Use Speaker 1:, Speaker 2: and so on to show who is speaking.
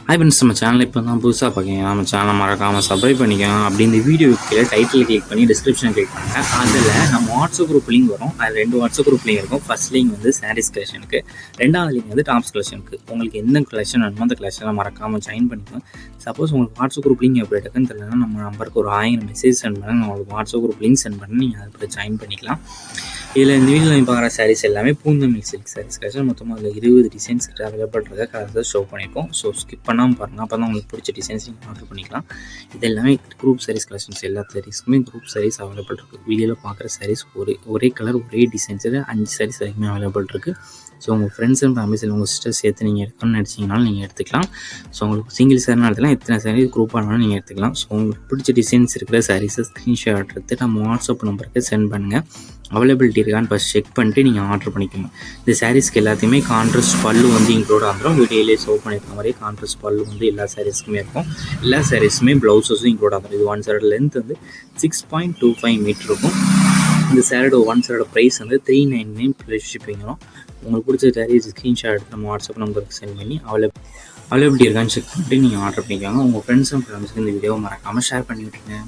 Speaker 1: Hi friends, நம்ம channel இப்போ தான் புதுசாக பார்க்கீங்க. நம்ம சேனலை மறக்காமல் சப்ஸ்கிரைப் பண்ணிக்கோங்க. அப்படி இந்த வீடியோ கீழே டைட்டில் கிளிக் பண்ணி டிஸ்கிரிப்ஷன் கிளிக் பண்ணுங்கள். அதில் நம்ம வாட்ஸ்அப் குரூப் லிங்க் வரும். அதில் 2 வாட்ஸ்அப் குரூப் லிங்க் இருக்கும். ஃபர்ஸ்ட் லிங்க் வந்து சாரீஸ் கலெக்ஷனுக்கு, 2வது லிங்க் வந்து டாப்ஸ் கலெக்ஷனுக்கு. உங்களுக்கு எந்த கலெக்ஷன் வேணுமோ அந்த கலெக்ஷனில் மறக்காமல் ஜாயின் பண்ணிக்கோங்க. சப்போஸ் உங்களுக்கு வாட்ஸ்அப் குரூப் லிங்க் எப்படி இருக்குன்னு தெரியலனா நம்ம நம்பருக்கு ஒரு 1000 மெசேஜ் சென்ட் பண்ணி நான் உங்களுக்கு வாட்ஸ்அப் குரூப் லிங்க் சென்ட் பண்ணி நீங்கள் அதில் ஜாயின் பண்ணிக்கலாம். இதில் இந்த வீடியோவில் பார்க்குற சாரீஸ் எல்லாமே பூந்தமிழ் சில்க் சாரீஸ் கலெக்ஷன். மொத்தமாக அதில் 20 டிசைன்ஸ் கிட்ட அவைலபிள் இருக்க கலர்ஸை ஷோ பண்ணியிருக்கோம். ஸோ ஸ்கிப் பண்ணாமல் பாருங்கள். அப்போ தான் உங்களுக்கு பிடிச்ச டிசைன்ஸ் நீங்கள் ஆர்டர் பண்ணிக்கலாம். இது எல்லாமே குரூப் சாரீஸ் கலெக்ஷன்ஸ். எல்லா சாரீஸ்க்குமே குரூப் சாரீஸ் அவைலபிள் இருக்குது. வீடியோவில் பார்க்குற சாரீஸ் ஒரே கலர் ஒரே டிசைன்ஸில் 5 சாரீஸ் வரைக்குமே அவைலபிள் இருக்குது. ஸோ உங்கள் ஃப்ரெண்ட்ஸ் அண்ட் ஃபேமிலிஸில் உங்கள் சிஸ்டர் சேர்த்து நீங்கள் எடுக்கணும்னு நினச்சிங்கனாலும் நீங்கள் எடுத்துக்கலாம். ஸோ உங்களுக்கு சிங்கிள் சாரினா எடுத்துக்கலாம், எத்தனை சாரீ குரூப்பாக இருந்தாலும் நீங்கள் எடுத்துக்கலாம். ஸோ உங்களுக்கு பிடிச்ச டிசைன்ஸ் இருக்கிற சாரீஸை ஸ்க்ரீன்ஷாட் எடுத்து நம்ம வாட்ஸ்அப் நம்பருக்கு சென்ட் பண்ணுங்கள். அவைலபிலிட்டி இருக்கான்னு ஃபஸ்ட் செக் பண்ணிட்டு நீங்கள் ஆர்டர் பண்ணிக்கோங்க. இந்த சாரீஸ்க்கு எல்லாத்தையுமே கான்ட்ராஸ்ட் பல்லு வந்து இன்க்ளூட் ஆகிடும். வீடியோலேயே ஷோ பண்ணியிருக்க மாதிரி கான்ட்ராஸ்ட் பல்லு வந்து எல்லா சாரீஸ்க்குமே இருக்கும். எல்லா சாரீஸுமே ப்ளவுஸஸும் இன்க்ளூட் ஆகும். இது 1 சைடு லென்த் வந்து 6.25 மீட்டர் இருக்கும். இந்த சாரோட 1 சைடோட ப்ரைஸ் வந்து 399 ப்ளஸ் ஷிப்பிங் வரும். உங்களுக்கு பிடிச்ச சாரீஸ் ஸ்க்ரீன்ஷாட் எடுத்து நம்ம வாட்ஸ்அப் நம்பருக்கு சென்ட் பண்ணி அவைலபிலிட்டி இருக்கான்னு செக் பண்ணிட்டு நீங்கள் ஆர்டர் பண்ணிக்கோங்க. உங்கள் ஃப்ரெண்ட்ஸ் அண்ட் ஃபேமிலிஸ்க்கு இந்த வீடியோவை மறக்காமல் ஷேர் பண்ணி விட்டுருங்க.